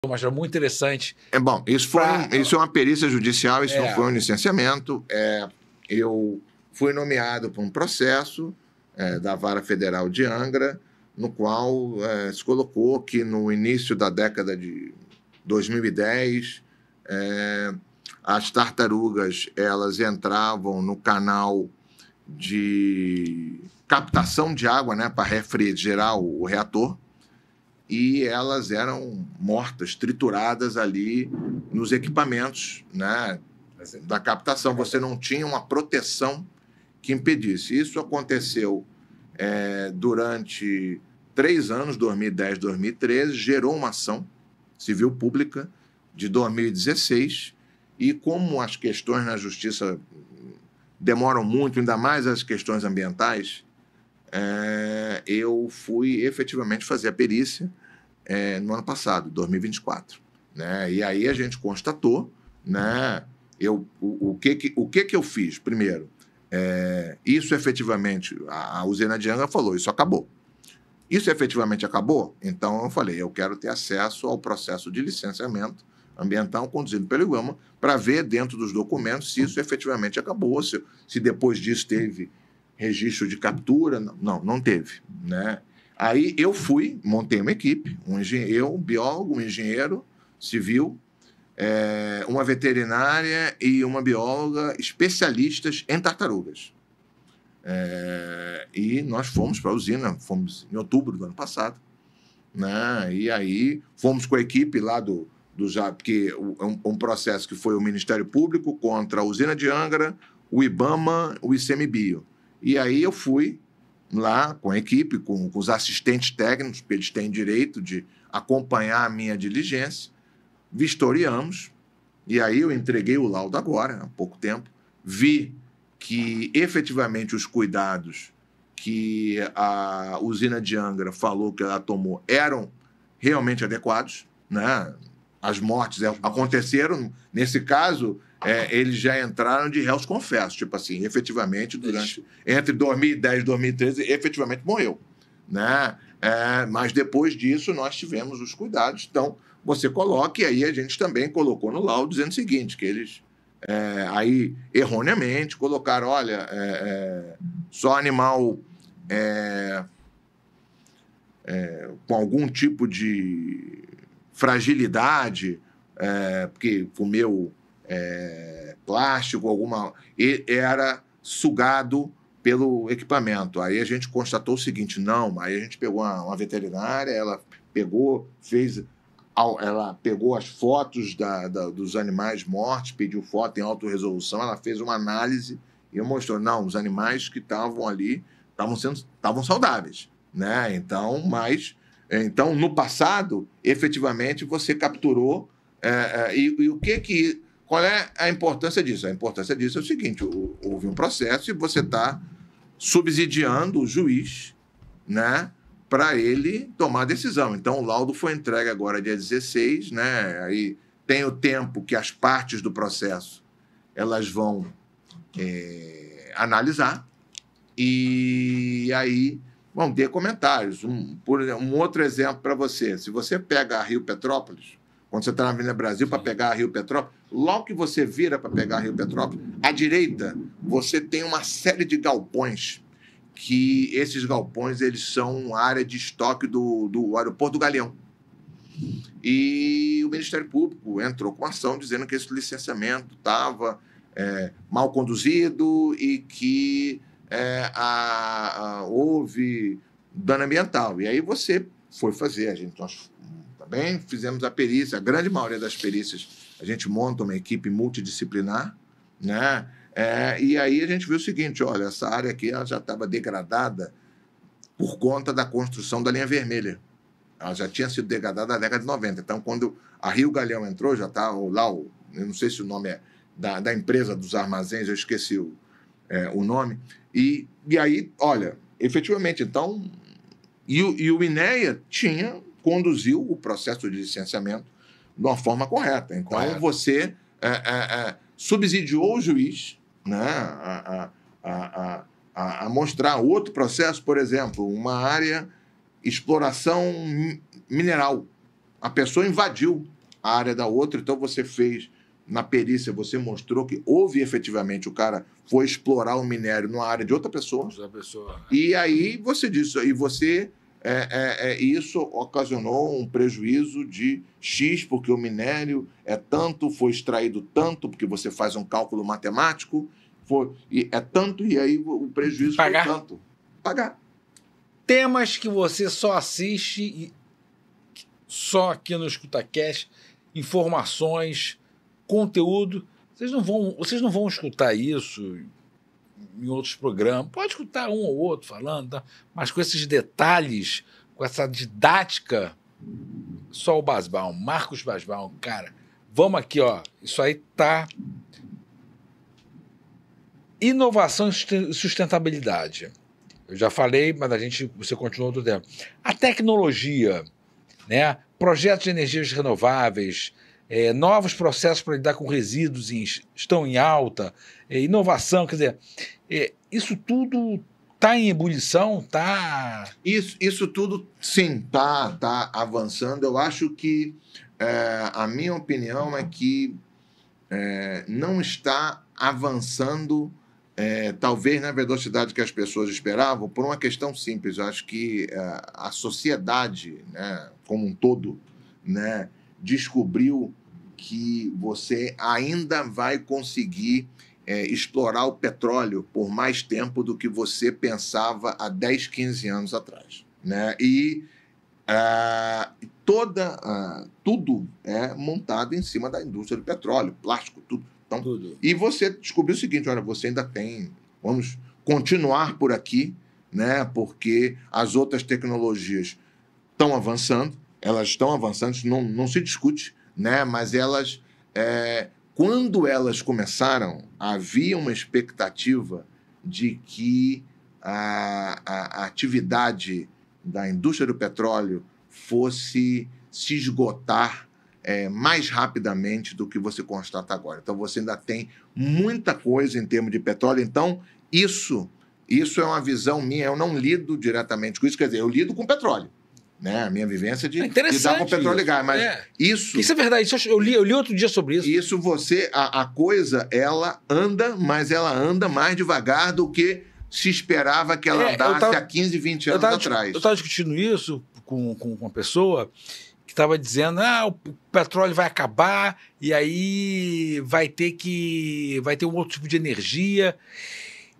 Mas é muito interessante. Bom, isso é uma perícia judicial, isso não foi um licenciamento. Eu fui nomeado para um processo da Vara Federal de Angra, no qual se colocou que no início da década de 2010, as tartarugas elas entravam no canal de captação de água, né, para refrigerar o reator, e elas eram mortas, trituradas ali nos equipamentos, né, da captação. Você não tinha uma proteção que impedisse. Isso aconteceu durante 3 anos, 2010, 2013, gerou uma ação civil pública de 2016, e como as questões na justiça demoram muito, ainda mais as questões ambientais, eu fui efetivamente fazer a perícia no ano passado, 2024. Né? E aí a gente constatou, né, o que eu fiz. Primeiro, isso efetivamente, a usina de Angra falou, isso acabou. Isso efetivamente acabou? Então eu falei, eu quero ter acesso ao processo de licenciamento ambiental conduzido pelo IBAMA para ver dentro dos documentos se isso efetivamente acabou, se depois disso teve registro de captura. Não teve. Né? Aí eu montei uma equipe, um biólogo, um engenheiro civil, uma veterinária e uma bióloga especialistas em tartarugas. E nós fomos para a usina, fomos em outubro do ano passado, né? E aí fomos com a equipe lá porque um processo que foi o Ministério Público contra a usina de Angra, o IBAMA, o ICMBio. E aí eu fui lá com a equipe, com os assistentes técnicos, porque eles têm direito de acompanhar a minha diligência, vistoriamos, e aí eu entreguei o laudo agora, há pouco tempo, vi que efetivamente os cuidados que a usina de Angra falou que ela tomou eram realmente adequados, né? As mortes aconteceram, nesse caso, eles já entraram de réus confessos, tipo assim, efetivamente, entre 2010 e 2013, efetivamente morreu. Né? Mas depois disso, nós tivemos os cuidados. Então, você coloca, e aí a gente também colocou no laudo dizendo o seguinte, que eles, aí, erroneamente, colocaram, olha, só animal com algum tipo de fragilidade, porque comeu plástico, era sugado pelo equipamento. Aí a gente constatou o seguinte, não, aí a gente pegou uma veterinária, ela pegou as fotos dos animais mortos, pediu foto em alta resolução, ela fez uma análise e mostrou, não, os animais que estavam ali estavam saudáveis. Né? Então, no passado, efetivamente, você capturou. Qual é a importância disso? A importância disso é o seguinte: houve um processo e você está subsidiando o juiz, né, para ele tomar a decisão. Então, o laudo foi entregue agora dia 16, né? Aí tem o tempo que as partes do processo elas vão analisar, e aí vão ter comentários. Um outro exemplo para você. Se você pega a Rio Petrópolis, quando você está na Avenida Brasil para pegar a Rio Petrópolis, logo que você vira para pegar a Rio Petrópolis, à direita, você tem uma série de galpões, que esses galpões eles são área de estoque do aeroporto do Galeão. E o Ministério Público entrou com ação dizendo que esse licenciamento estava mal conduzido e que houve dano ambiental. E aí você foi fazer, nós também fizemos a perícia, a grande maioria das perícias, a gente monta uma equipe multidisciplinar, né? E aí a gente viu o seguinte, olha, essa área aqui ela já estava degradada por conta da construção da linha vermelha. Ela já tinha sido degradada na década de 90. Então, quando a Rio Galeão entrou, já está lá, eu não sei se o nome é da empresa dos armazéns, eu esqueci o nome. E aí, olha, efetivamente, então... E o INEA conduziu o processo de licenciamento de uma forma correta. Então, você subsidiou o juiz, né, a mostrar outro processo, por exemplo, uma área exploração mineral. A pessoa invadiu a área da outra, então você fez, na perícia, você mostrou que houve efetivamente, o cara foi explorar o minério numa área de outra pessoa. E aí você disse, e você... isso ocasionou um prejuízo de X, porque o minério é tanto, foi extraído tanto, porque você faz um cálculo matemático, é tanto, e aí o prejuízo foi tanto. Pagar. Temas que você só assiste só aqui no EscutaCast, informações, conteúdo. Vocês não vão escutar isso em outros programas. Pode escutar um ou outro falando, tá? Mas com esses detalhes, com essa didática, só o Basbaum, Marcos Basbaum, cara, vamos aqui, ó. Isso aí tá... Inovação e sustentabilidade. Eu já falei, mas você continuou outro tempo. A tecnologia, né? Projetos de energias renováveis, novos processos para lidar com resíduos estão em alta, inovação, quer dizer, isso tudo está em ebulição, está... Isso tudo, sim, tá avançando. Eu acho que a minha opinião é que não está avançando talvez na velocidade que as pessoas esperavam, por uma questão simples. Eu acho que a sociedade, né, como um todo, né, descobriu que você ainda vai conseguir explorar o petróleo por mais tempo do que você pensava há 10, 15 anos atrás, né? E tudo é montado em cima da indústria do petróleo, plástico, tudo. Então, e você descobriu o seguinte, olha, você ainda tem... Vamos continuar por aqui, né? Porque as outras tecnologias estão avançando, isso não se discute, né? Mas elas... quando elas começaram, havia uma expectativa de que a atividade da indústria do petróleo fosse se esgotar mais rapidamente do que você constata agora. Então, você ainda tem muita coisa em termos de petróleo. Então, isso é uma visão minha. Eu não lido diretamente com isso. Quer dizer, eu lido com petróleo, né? A minha vivência de lidar com petróleo e gás. Mas isso é verdade. Eu li outro dia sobre isso. Isso a coisa, ela anda, mas ela anda mais devagar do que se esperava que ela andasse há 15, 20 anos atrás. Eu estava discutindo isso com uma pessoa que estava dizendo, o petróleo vai acabar e aí vai ter um outro tipo de energia.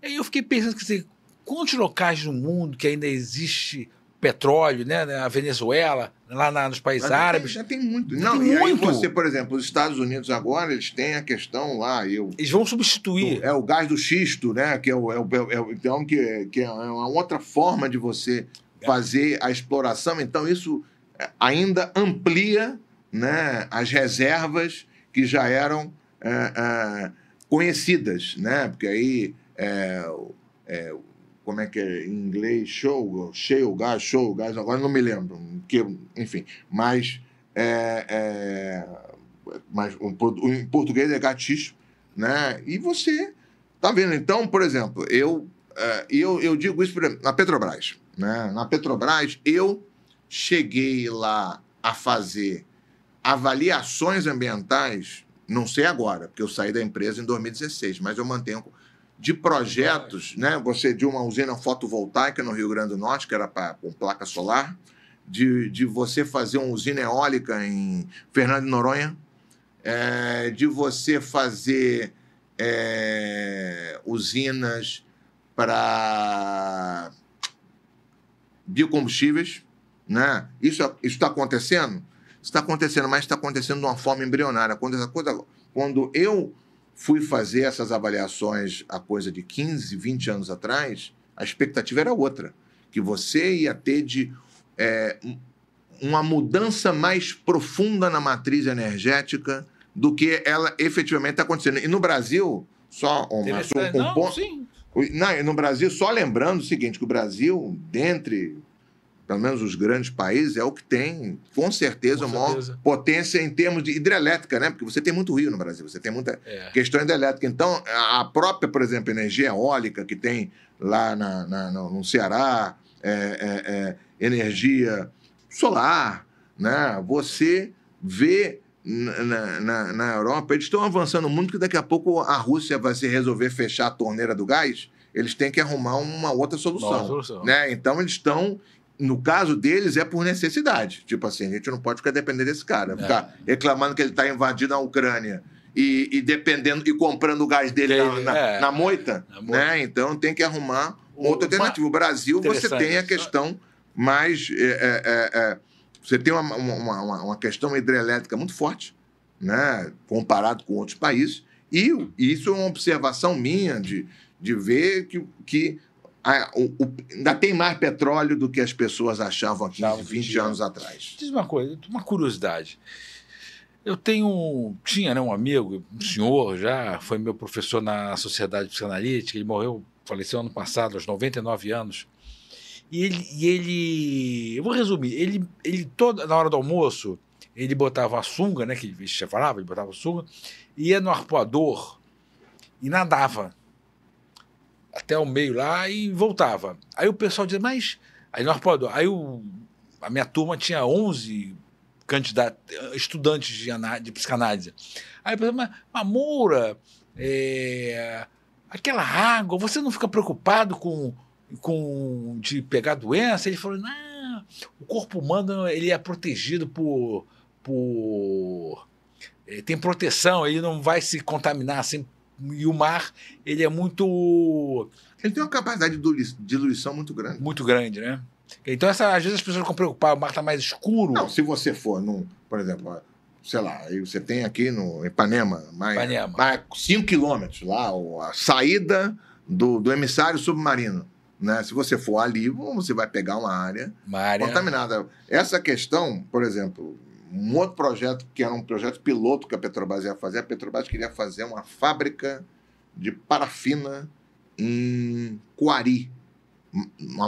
Aí eu fiquei pensando que assim, quantos locais no mundo que ainda existe petróleo, né? A Venezuela, lá nos países árabes. Já tem muito. Não, e aí você, por exemplo, os Estados Unidos agora, eles têm a questão lá... Eles vão substituir. O gás do xisto, né? Que é uma outra forma de você fazer a exploração. Então, isso ainda amplia, né, as reservas que já eram conhecidas, né? Porque aí... como é que é em inglês? Shale gas, agora não me lembro. Enfim, mas em português é gatis, né? E você tá vendo? Então, por exemplo, eu digo isso na Petrobras, né? Na Petrobras, eu cheguei lá a fazer avaliações ambientais, não sei agora, porque eu saí da empresa em 2016, mas eu mantenho de projetos, né? Você de uma usina fotovoltaica no Rio Grande do Norte, que era com placa solar, de você fazer uma usina eólica em Fernando de Noronha, de você fazer usinas para biocombustíveis, né? Isso está acontecendo? Está acontecendo, mas está acontecendo de uma forma embrionária. Quando eu fui fazer essas avaliações há coisa de 15, 20 anos atrás, a expectativa era outra, que você ia ter uma mudança mais profunda na matriz energética do que ela efetivamente está acontecendo. E no Brasil, no Brasil, só lembrando o seguinte, que o Brasil, dentre pelo menos os grandes países, é o que tem, com certeza, a maior potência em termos de hidrelétrica, né? Porque você tem muito rio no Brasil, você tem muita questão hidrelétrica. Então, a própria, por exemplo, energia eólica que tem lá no Ceará, energia solar, né? Você vê na Europa, eles estão avançando muito que daqui a pouco a Rússia vai se resolver fechar a torneira do gás, eles têm que arrumar uma outra solução. Né? Então, eles estão... No caso deles, é por necessidade. Tipo assim, a gente não pode ficar dependendo desse cara. Ficar reclamando que ele está invadindo a Ucrânia e dependendo e comprando o gás dele na moita. Né? Então, tem que arrumar outra alternativa. O Brasil, você tem a questão mais... você tem uma questão hidrelétrica muito forte, né? Comparado com outros países. E isso é uma observação minha de ver que ainda tem mais petróleo do que as pessoas achavam aqui 20 anos atrás. Diz uma coisa, uma curiosidade. Eu tinha, né, um amigo, um senhor, já foi meu professor na Sociedade Psicanalítica, ele faleceu ano passado, aos 99 anos. E ele, eu vou resumir, ele na hora do almoço, ele botava a sunga, né, que você falava, ele botava a sunga, ia no arpoador e nadava até o meio lá e voltava. Aí o pessoal dizia, mas... Aí no arpoador, a minha turma tinha 11 estudantes de psicanálise. Aí o pessoal, mas Moura, aquela água, você não fica preocupado de pegar doença? Ele falou, não, o corpo humano ele é protegido tem proteção, ele não vai se contaminar assim. E o mar, ele é muito... Ele tem uma capacidade de diluição muito grande. Muito grande, né? Então, às vezes as pessoas ficam preocupadas, o mar está mais escuro. Não, se você for, por exemplo, sei lá, você tem aqui no Ipanema, mais 5 quilômetros lá, a saída do emissário submarino. Né? Se você for ali, você vai pegar uma área contaminada. Essa questão, por exemplo... Um outro projeto, que era um projeto piloto que a Petrobras ia fazer, a Petrobras queria fazer uma fábrica de parafina em Coari, uma